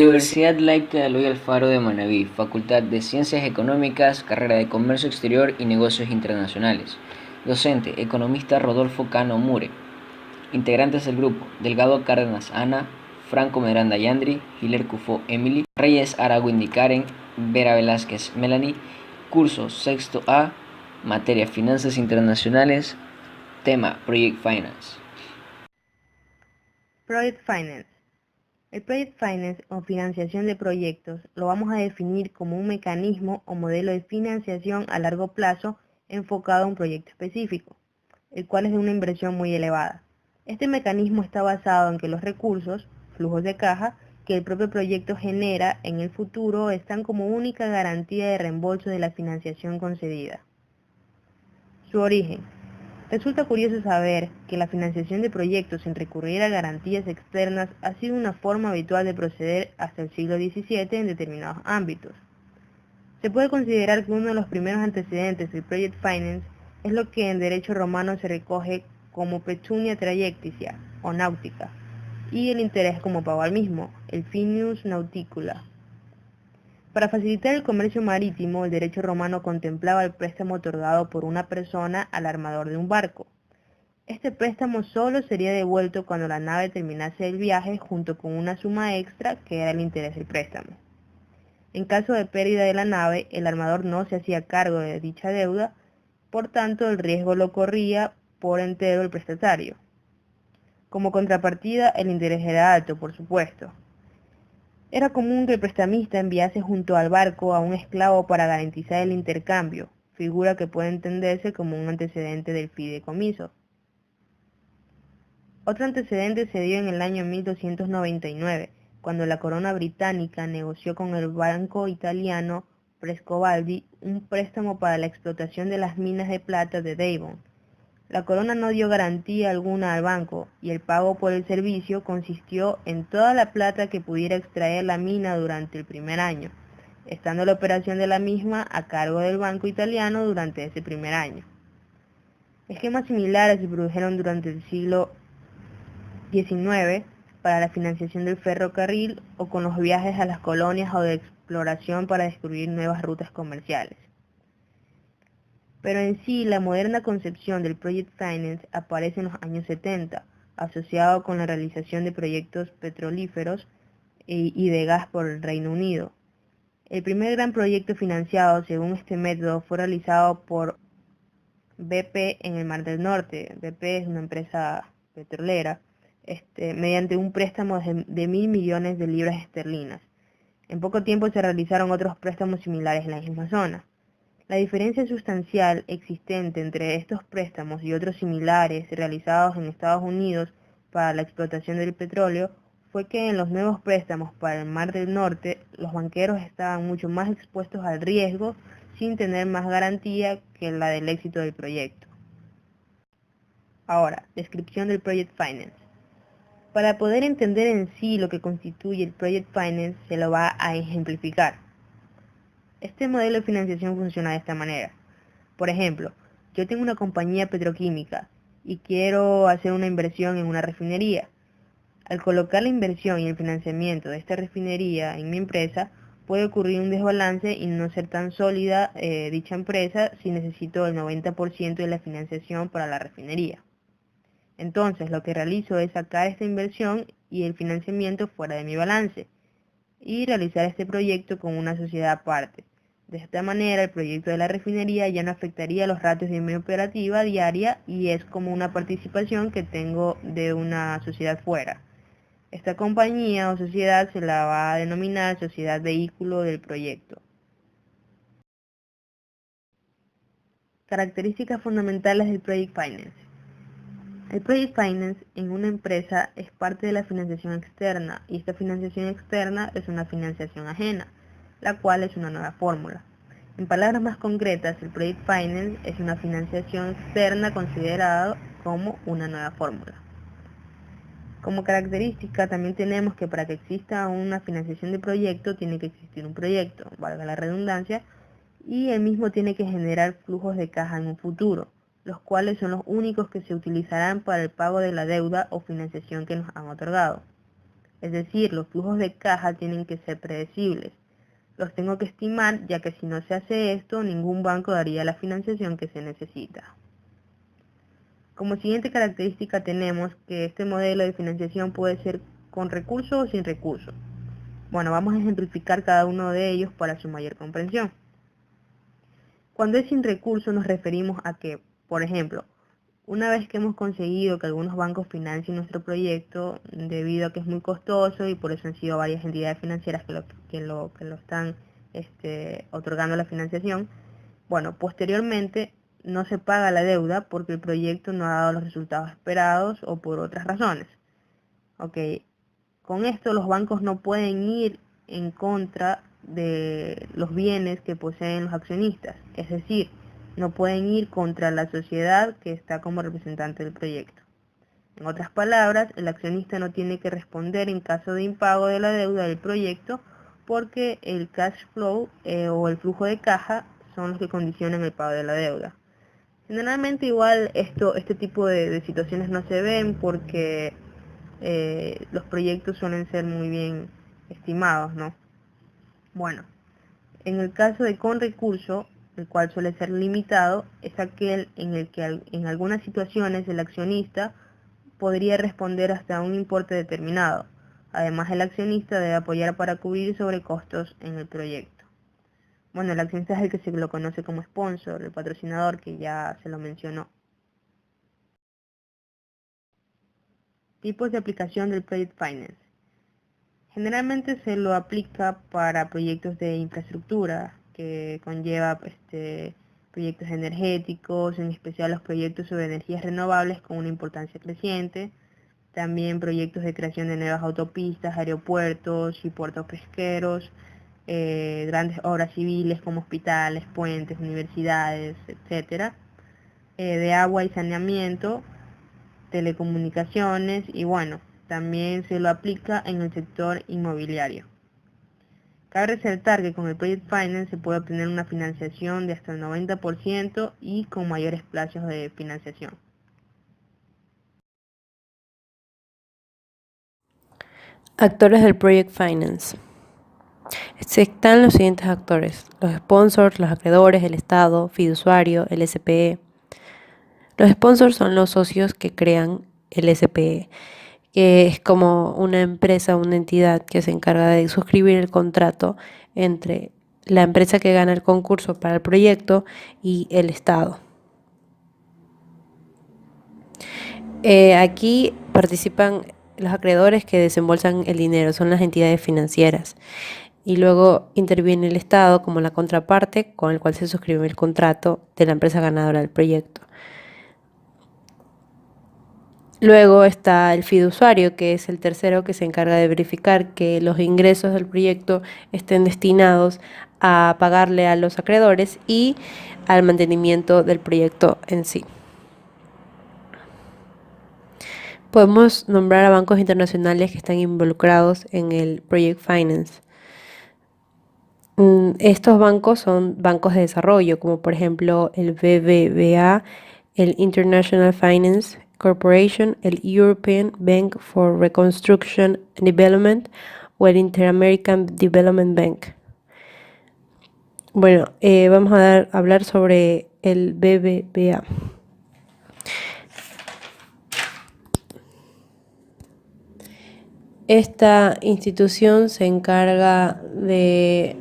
Universidad Laica de Eloy Alfaro de Manabí, Facultad de Ciencias Económicas, carrera de Comercio Exterior y Negocios Internacionales. Docente, economista Rodolfo Cano Mure. Integrantes del grupo: Delgado Cárdenas Ana, Franco Miranda Yandri, Hiler Cufó Emily, Reyes Aragüindi Karen, Vera Velázquez Melanie. Curso sexto A, materia Finanzas Internacionales, tema Project Finance. Project Finance. El Project Finance o financiación de proyectos lo vamos a definir como un mecanismo o modelo de financiación a largo plazo enfocado a un proyecto específico, el cual es de una inversión muy elevada. Este mecanismo está basado en que los recursos, flujos de caja, que el propio proyecto genera en el futuro están como única garantía de reembolso de la financiación concedida. Su origen. Resulta curioso saber que la financiación de proyectos sin recurrir a garantías externas ha sido una forma habitual de proceder hasta el siglo XVII en determinados ámbitos. Se puede considerar que uno de los primeros antecedentes del Project Finance es lo que en derecho romano se recoge como pecunia trajecticia o náutica, y el interés como pago al mismo, el finius nauticula. Para facilitar el comercio marítimo, el derecho romano contemplaba el préstamo otorgado por una persona al armador de un barco. Este préstamo solo sería devuelto cuando la nave terminase el viaje junto con una suma extra que era el interés del préstamo. En caso de pérdida de la nave, el armador no se hacía cargo de dicha deuda, por tanto el riesgo lo corría por entero el prestatario. Como contrapartida, el interés era alto, por supuesto. Era común que el prestamista enviase junto al barco a un esclavo para garantizar el intercambio, figura que puede entenderse como un antecedente del fideicomiso. Otro antecedente se dio en el año 1299, cuando la corona británica negoció con el banco italiano Frescobaldi un préstamo para la explotación de las minas de plata de Devon. La corona no dio garantía alguna al banco, y el pago por el servicio consistió en toda la plata que pudiera extraer la mina durante el primer año, estando la operación de la misma a cargo del banco italiano durante ese primer año. Esquemas similares se produjeron durante el siglo XIX para la financiación del ferrocarril o con los viajes a las colonias o de exploración para descubrir nuevas rutas comerciales. Pero en sí, la moderna concepción del Project Finance aparece en los años 70, asociado con la realización de proyectos petrolíferos y de gas por el Reino Unido. El primer gran proyecto financiado según este método fue realizado por BP en el Mar del Norte. BP es una empresa petrolera, mediante un préstamo de 1.000 millones de libras esterlinas. En poco tiempo se realizaron otros préstamos similares en la misma zona. La diferencia sustancial existente entre estos préstamos y otros similares realizados en Estados Unidos para la explotación del petróleo fue que en los nuevos préstamos para el Mar del Norte los banqueros estaban mucho más expuestos al riesgo sin tener más garantía que la del éxito del proyecto. Ahora, descripción del Project Finance. Para poder entender en sí lo que constituye el Project Finance se lo va a ejemplificar. Este modelo de financiación funciona de esta manera. Por ejemplo, yo tengo una compañía petroquímica y quiero hacer una inversión en una refinería. Al colocar la inversión y el financiamiento de esta refinería en mi empresa, puede ocurrir un desbalance y no ser tan sólida dicha empresa si necesito el 90% de la financiación para la refinería. Entonces, lo que realizo es sacar esta inversión y el financiamiento fuera de mi balance y realizar este proyecto con una sociedad aparte. De esta manera, el proyecto de la refinería ya no afectaría los ratios de mi operativa diaria y es como una participación que tengo de una sociedad fuera. Esta compañía o sociedad se la va a denominar sociedad vehículo del proyecto. Características fundamentales del Project Finance. El Project Finance en una empresa es parte de la financiación externa y esta financiación externa es una financiación ajena, la cual es una nueva fórmula. En palabras más concretas, el Project Finance es una financiación externa considerada como una nueva fórmula. Como característica también tenemos que para que exista una financiación de proyecto tiene que existir un proyecto, valga la redundancia, y el mismo tiene que generar flujos de caja en un futuro, los cuales son los únicos que se utilizarán para el pago de la deuda o financiación que nos han otorgado. Es decir, los flujos de caja tienen que ser predecibles. Los tengo que estimar, ya que si no se hace esto, ningún banco daría la financiación que se necesita. Como siguiente característica tenemos que este modelo de financiación puede ser con recursos o sin recursos. Bueno, vamos a ejemplificar cada uno de ellos para su mayor comprensión. Cuando es sin recursos nos referimos a que, por ejemplo, una vez que hemos conseguido que algunos bancos financien nuestro proyecto, debido a que es muy costoso y por eso han sido varias entidades financieras que lo están otorgando la financiación, bueno, posteriormente no se paga la deuda porque el proyecto no ha dado los resultados esperados o por otras razones. Ok, con esto los bancos no pueden ir en contra de los bienes que poseen los accionistas, es decir, no pueden ir contra la sociedad que está como representante del proyecto. En otras palabras, el accionista no tiene que responder en caso de impago de la deuda del proyecto porque el cash flow o el flujo de caja son los que condicionan el pago de la deuda. Generalmente igual este tipo de situaciones no se ven porque los proyectos suelen ser muy bien estimados, ¿no? Bueno, en el caso de con recurso, el cual suele ser limitado, es aquel en el que en algunas situaciones el accionista podría responder hasta un importe determinado. Además, el accionista debe apoyar para cubrir sobrecostos en el proyecto. Bueno, el accionista es el que se lo conoce como sponsor, el patrocinador que ya se lo mencionó. Tipos de aplicación del Project Finance. Generalmente se lo aplica para proyectos de infraestructura, que conlleva proyectos energéticos, en especial los proyectos sobre energías renovables con una importancia creciente. También proyectos de creación de nuevas autopistas, aeropuertos y puertos pesqueros, grandes obras civiles como hospitales, puentes, universidades, etc. De agua y saneamiento, telecomunicaciones y bueno, también se lo aplica en el sector inmobiliario. Cabe resaltar que con el Project Finance se puede obtener una financiación de hasta el 90% y con mayores plazos de financiación. Actores del Project Finance. Están los siguientes actores: los sponsors, los acreedores, el Estado, fiduciario, el SPE. Los sponsors son los socios que crean el SPE, que es como una empresa, una entidad que se encarga de suscribir el contrato entre la empresa que gana el concurso para el proyecto y el Estado. Aquí participan los acreedores que desembolsan el dinero, son las entidades financieras. Y luego interviene el Estado como la contraparte con el cual se suscribe el contrato de la empresa ganadora del proyecto. Luego está el fiduciario, que es el tercero que se encarga de verificar que los ingresos del proyecto estén destinados a pagarle a los acreedores y al mantenimiento del proyecto en sí. Podemos nombrar a bancos internacionales que están involucrados en el Project Finance. Estos bancos son bancos de desarrollo, como por ejemplo el BBVA, el International Finance Corporation, el European Bank for Reconstruction and Development o el Inter-American Development Bank. Bueno, vamos a hablar sobre el BBVA. Esta institución se encarga de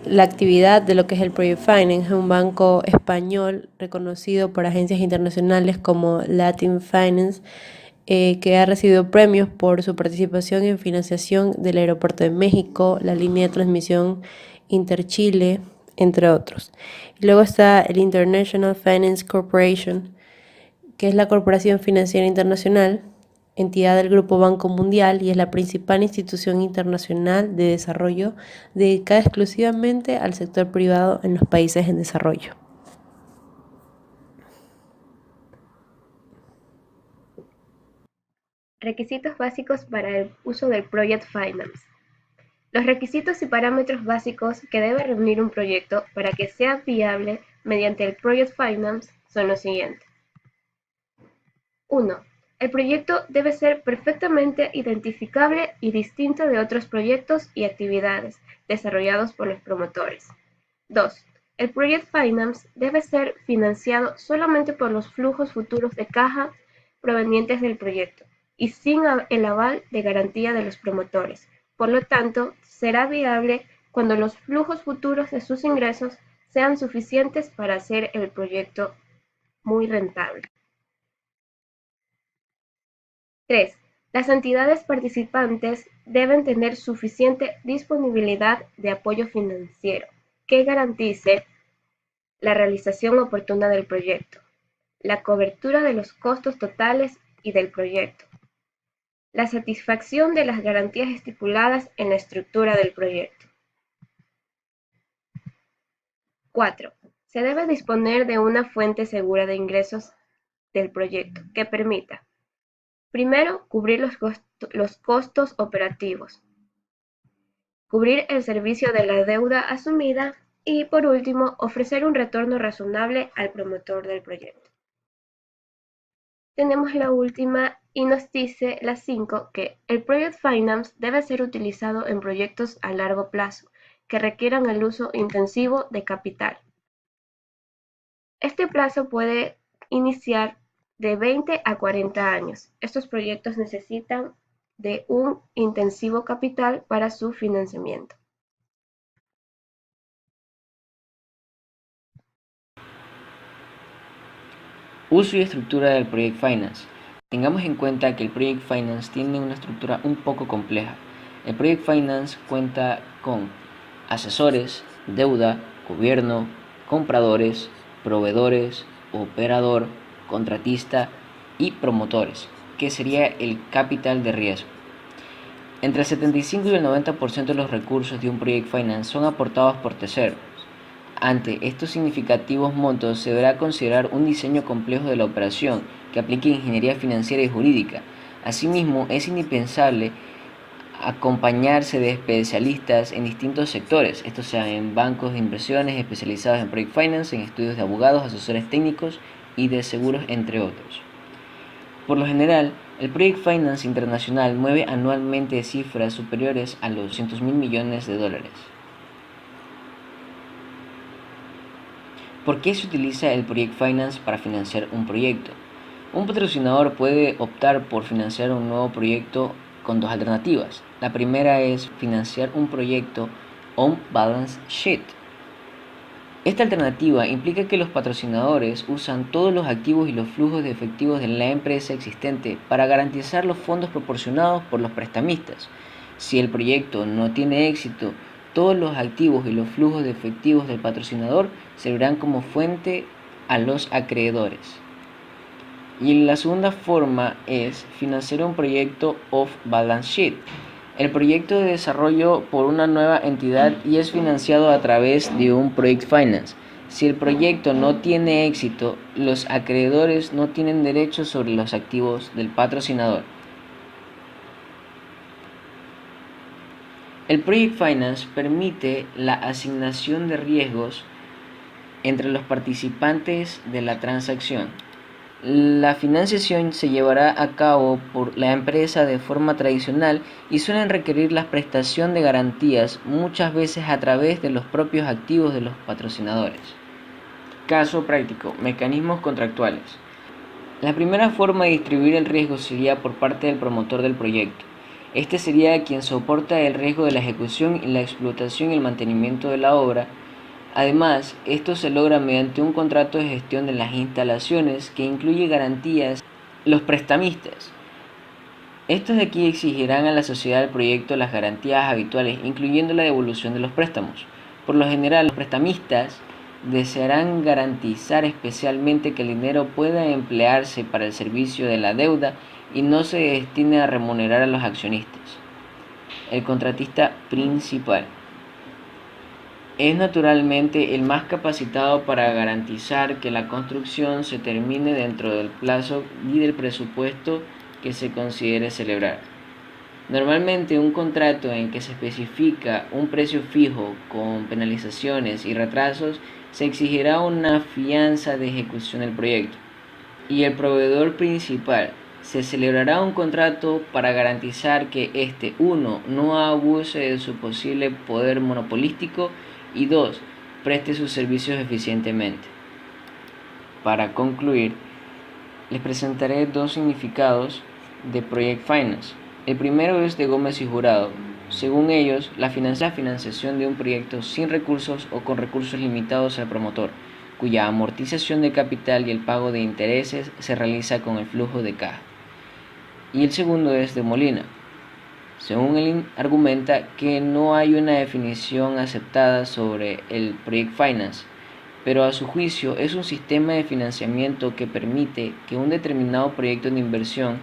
la actividad de lo que es el Project Finance, es un banco español reconocido por agencias internacionales como Latin Finance, que ha recibido premios por su participación en financiación del Aeropuerto de México, la línea de transmisión Interchile, entre otros. Y luego está el International Finance Corporation, que es la corporación financiera internacional, entidad del Grupo Banco Mundial y es la principal institución internacional de desarrollo dedicada exclusivamente al sector privado en los países en desarrollo. Requisitos básicos para el uso del Project Finance. Los requisitos y parámetros básicos que debe reunir un proyecto para que sea viable mediante el Project Finance son los siguientes. 1. El proyecto debe ser perfectamente identificable y distinto de otros proyectos y actividades desarrollados por los promotores. 2. El Project Finance debe ser financiado solamente por los flujos futuros de caja provenientes del proyecto y sin el aval de garantía de los promotores. Por lo tanto, será viable cuando los flujos futuros de sus ingresos sean suficientes para hacer el proyecto muy rentable. 3. Las entidades participantes deben tener suficiente disponibilidad de apoyo financiero que garantice la realización oportuna del proyecto, la cobertura de los costos totales y del proyecto, la satisfacción de las garantías estipuladas en la estructura del proyecto. 4. Se debe disponer de una fuente segura de ingresos del proyecto que permita: primero, cubrir los costos operativos, cubrir el servicio de la deuda asumida y, por último, ofrecer un retorno razonable al promotor del proyecto. Tenemos la última y nos dice la 5 que el Project Finance debe ser utilizado en proyectos a largo plazo que requieran el uso intensivo de capital. Este plazo puede iniciar de 20 a 40 años. Estos proyectos necesitan de un intensivo capital para su financiamiento. Uso y estructura del Project Finance. Tengamos en cuenta que el Project Finance tiene una estructura un poco compleja. El Project Finance cuenta con asesores, deuda, gobierno, compradores, proveedores, operador, contratista y promotores, que sería el capital de riesgo. Entre el 75 y el 90% de los recursos de un Project Finance son aportados por terceros. Ante estos significativos montos se deberá considerar un diseño complejo de la operación que aplique ingeniería financiera y jurídica. Asimismo, es indispensable acompañarse de especialistas en distintos sectores, esto sea en bancos de inversiones especializados en Project Finance, en estudios de abogados, asesores técnicos y de seguros, entre otros. Por lo general, el Project Finance internacional mueve anualmente cifras superiores a los $200.000 millones. ¿Por qué se utiliza el Project Finance para financiar un proyecto? Un patrocinador puede optar por financiar un nuevo proyecto con dos alternativas. La primera es financiar un proyecto on balance sheet. Esta alternativa implica que los patrocinadores usan todos los activos y los flujos de efectivos de la empresa existente para garantizar los fondos proporcionados por los prestamistas. Si el proyecto no tiene éxito, todos los activos y los flujos de efectivos del patrocinador servirán como fuente a los acreedores. Y la segunda forma es financiar un proyecto off balance sheet. El proyecto de desarrollo por una nueva entidad y es financiado a través de un Project Finance. Si el proyecto no tiene éxito, los acreedores no tienen derechos sobre los activos del patrocinador. El Project Finance permite la asignación de riesgos entre los participantes de la transacción. La financiación se llevará a cabo por la empresa de forma tradicional y suelen requerir la prestación de garantías, muchas veces a través de los propios activos de los patrocinadores. Caso práctico: mecanismos contractuales. La primera forma de distribuir el riesgo sería por parte del promotor del proyecto. Este sería quien soporta el riesgo de la ejecución y la explotación y el mantenimiento de la obra. Además, esto se logra mediante un contrato de gestión de las instalaciones que incluye garantías. Los prestamistas. Estos de aquí exigirán a la sociedad del proyecto las garantías habituales, incluyendo la devolución de los préstamos. Por lo general, los prestamistas desearán garantizar especialmente que el dinero pueda emplearse para el servicio de la deuda y no se destine a remunerar a los accionistas. El contratista principal es naturalmente el más capacitado para garantizar que la construcción se termine dentro del plazo y del presupuesto que se considere celebrar. Normalmente, un contrato en que se especifica un precio fijo con penalizaciones y retrasos, se exigirá una fianza de ejecución del proyecto. Y el proveedor principal Se celebrará un contrato para garantizar que éste, 1, no abuse de su posible poder monopolístico y 2, preste sus servicios eficientemente. Para concluir, les presentaré dos significados de Project Finance. El primero es de Gómez y Jurado. Según ellos, la financiación de un proyecto sin recursos o con recursos limitados al promotor, cuya amortización de capital y el pago de intereses se realiza con el flujo de caja. Y el segundo es de Molina. Según él argumenta que no hay una definición aceptada sobre el Project Finance, pero a su juicio es un sistema de financiamiento que permite que un determinado proyecto de inversión,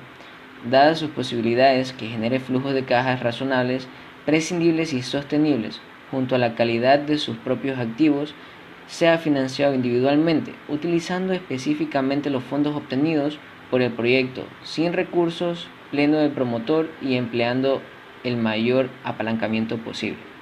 dadas sus posibilidades, que genere flujos de cajas razonables, prescindibles y sostenibles, junto a la calidad de sus propios activos, sea financiado individualmente, utilizando específicamente los fondos obtenidos por el proyecto, sin recursos pleno del promotor y empleando el mayor apalancamiento posible.